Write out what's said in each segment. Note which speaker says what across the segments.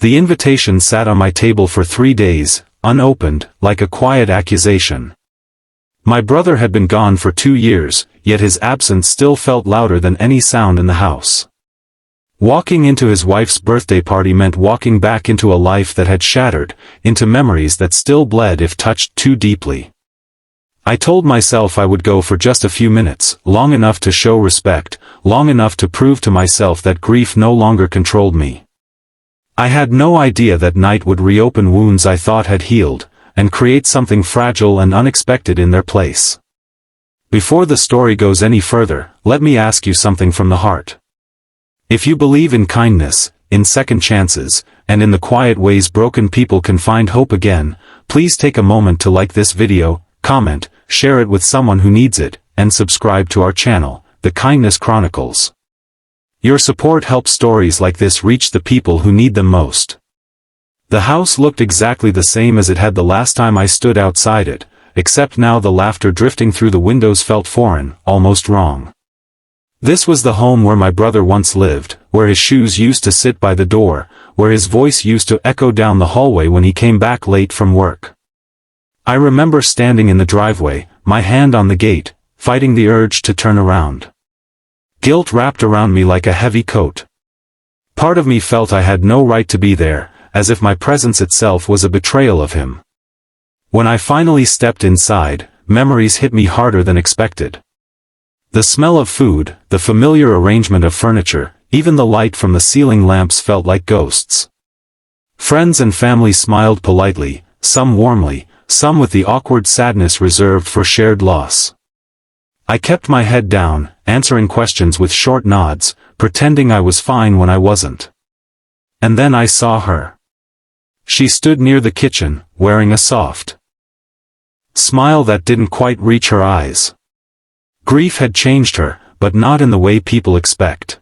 Speaker 1: The invitation sat on my table for 3 days, unopened, like a quiet accusation. My brother had been gone for 2 years, yet his absence still felt louder than any sound in the house. Walking into his wife's birthday party meant walking back into a life that had shattered, into memories that still bled if touched too deeply. I told myself I would go for just a few minutes, long enough to show respect, long enough to prove to myself that grief no longer controlled me. I had no idea that night would reopen wounds I thought had healed, and create something fragile and unexpected in their place. Before the story goes any further, let me ask you something from the heart. If you believe in kindness, in second chances, and in the quiet ways broken people can find hope again, please take a moment to like this video, comment, share it with someone who needs it, and subscribe to our channel, The Kindness Chronicles. Your support helps stories like this reach the people who need them most. The house looked exactly the same as it had the last time I stood outside it, except now the laughter drifting through the windows felt foreign, almost wrong. This was the home where my brother once lived, where his shoes used to sit by the door, where his voice used to echo down the hallway when he came back late from work. I remember standing in the driveway, my hand on the gate, fighting the urge to turn around. Guilt wrapped around me like a heavy coat. Part of me felt I had no right to be there, as if my presence itself was a betrayal of him. When I finally stepped inside, memories hit me harder than expected. The smell of food, the familiar arrangement of furniture, even the light from the ceiling lamps felt like ghosts. Friends and family smiled politely, some warmly, some with the awkward sadness reserved for shared loss. I kept my head down, answering questions with short nods, pretending I was fine when I wasn't. And then I saw her. She stood near the kitchen, wearing a soft smile that didn't quite reach her eyes. Grief had changed her, but not in the way people expect.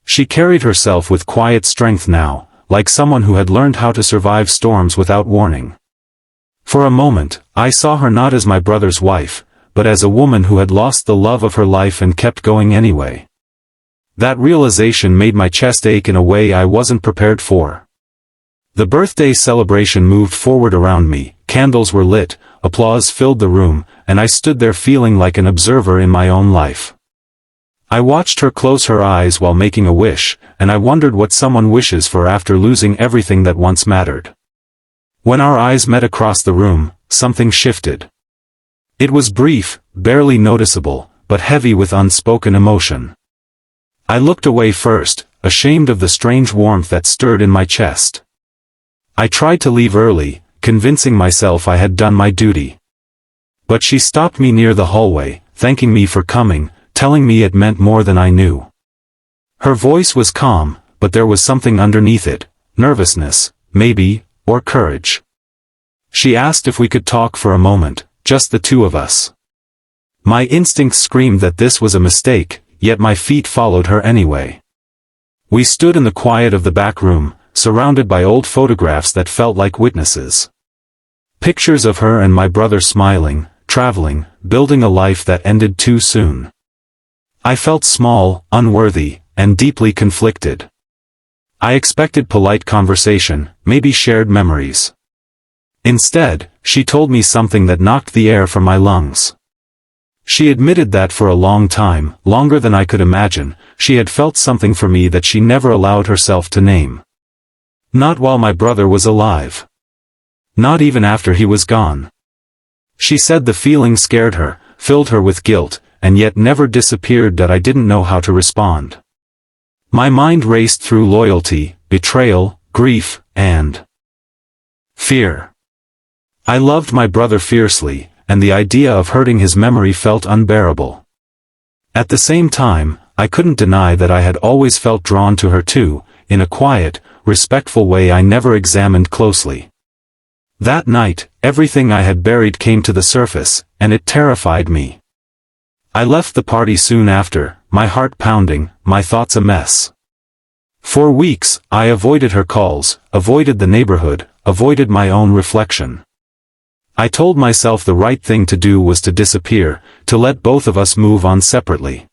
Speaker 1: She carried herself with quiet strength now, like someone who had learned how to survive storms without warning. For a moment, I saw her not as my brother's wife, but as a woman who had lost the love of her life and kept going anyway. That realization made my chest ache in a way I wasn't prepared for. The birthday celebration moved forward around me, candles were lit, applause filled the room, and I stood there feeling like an observer in my own life. I watched her close her eyes while making a wish, and I wondered what someone wishes for after losing everything that once mattered. When our eyes met across the room, something shifted. It was brief, barely noticeable, but heavy with unspoken emotion. I looked away first, ashamed of the strange warmth that stirred in my chest. I tried to leave early, convincing myself I had done my duty. But she stopped me near the hallway, thanking me for coming, telling me it meant more than I knew. Her voice was calm, but there was something underneath it, nervousness, maybe, or courage. She asked if we could talk for a moment, just the two of us. My instincts screamed that this was a mistake, yet my feet followed her anyway. We stood in the quiet of the back room, surrounded by old photographs that felt like witnesses. Pictures of her and my brother smiling, traveling, building a life that ended too soon. I felt small, unworthy, and deeply conflicted. I expected polite conversation, maybe shared memories. Instead, she told me something that knocked the air from my lungs. She admitted that for a long time, longer than I could imagine, she had felt something for me that she never allowed herself to name. Not while my brother was alive. Not even after he was gone. She said the feeling scared her, filled her with guilt, and yet never disappeared that I didn't know how to respond. My mind raced through loyalty, betrayal, grief, and fear. I loved my brother fiercely, and the idea of hurting his memory felt unbearable. At the same time, I couldn't deny that I had always felt drawn to her too, in a quiet, respectful way I never examined closely. That night, everything I had buried came to the surface, and it terrified me. I left the party soon after, my heart pounding, my thoughts a mess. For weeks, I avoided her calls, avoided the neighborhood, avoided my own reflection. I told myself the right thing to do was to disappear, to let both of us move on separately.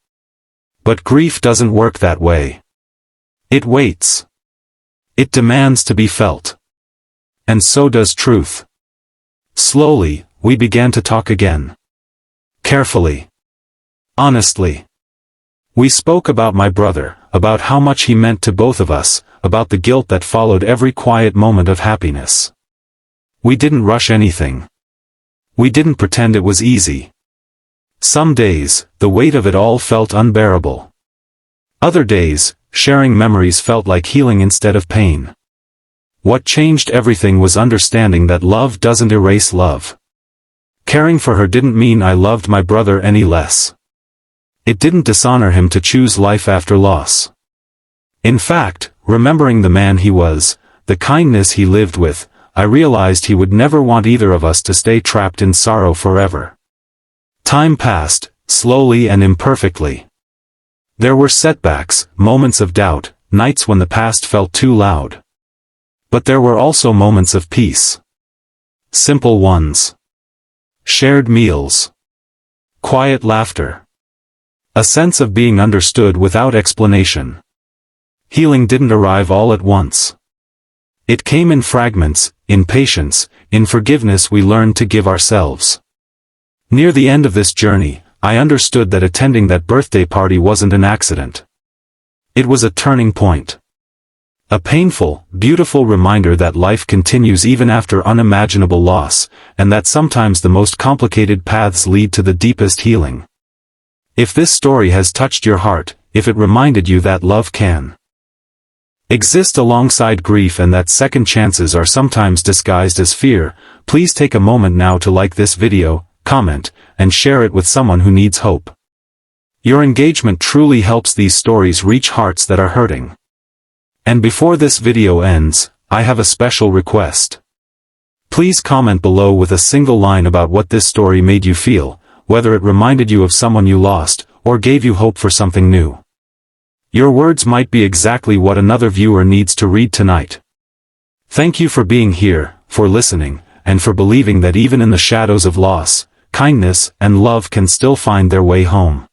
Speaker 1: But grief doesn't work that way. It waits. It demands to be felt. And so does truth. Slowly, we began to talk again. Carefully. Honestly. We spoke about my brother, about how much he meant to both of us, about the guilt that followed every quiet moment of happiness. We didn't rush anything. We didn't pretend it was easy. Some days, the weight of it all felt unbearable. Other days, sharing memories felt like healing instead of pain. What changed everything was understanding that love doesn't erase love. Caring for her didn't mean I loved my brother any less. It didn't dishonor him to choose life after loss. In fact, remembering the man he was, the kindness he lived with, I realized he would never want either of us to stay trapped in sorrow forever. Time passed, slowly and imperfectly. There were setbacks, moments of doubt, nights when the past felt too loud. But there were also moments of peace. Simple ones. Shared meals. Quiet laughter. A sense of being understood without explanation. Healing didn't arrive all at once. It came in fragments, in patience, in forgiveness we learned to give ourselves. Near the end of this journey, I understood that attending that birthday party wasn't an accident. It was a turning point. A painful, beautiful reminder that life continues even after unimaginable loss, and that sometimes the most complicated paths lead to the deepest healing. If this story has touched your heart, if it reminded you that love can exist alongside grief and that second chances are sometimes disguised as fear, please take a moment now to like this video, comment, and share it with someone who needs hope. Your engagement truly helps these stories reach hearts that are hurting. And before this video ends, I have a special request. Please comment below with a single line about what this story made you feel, whether it reminded you of someone you lost, or gave you hope for something new. Your words might be exactly what another viewer needs to read tonight. Thank you for being here, for listening, and for believing that even in the shadows of loss, kindness and love can still find their way home.